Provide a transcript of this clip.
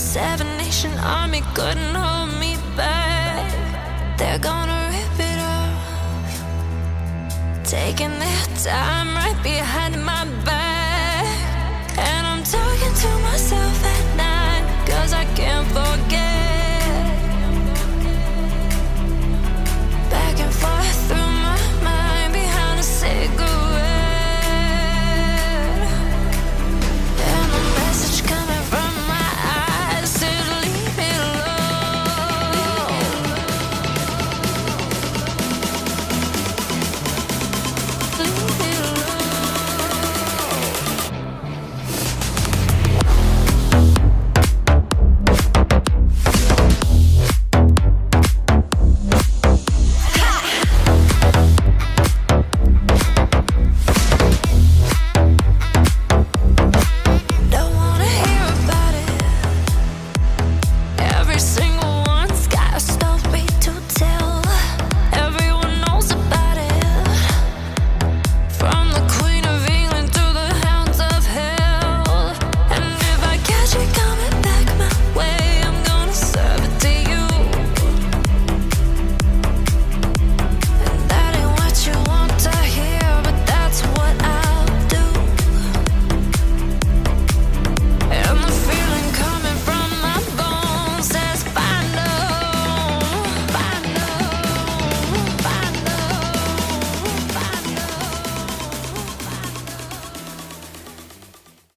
Seven Nation Army couldn't hold me back. They're gonna rip it off, taking their time right behind my back. And I'm talking to myself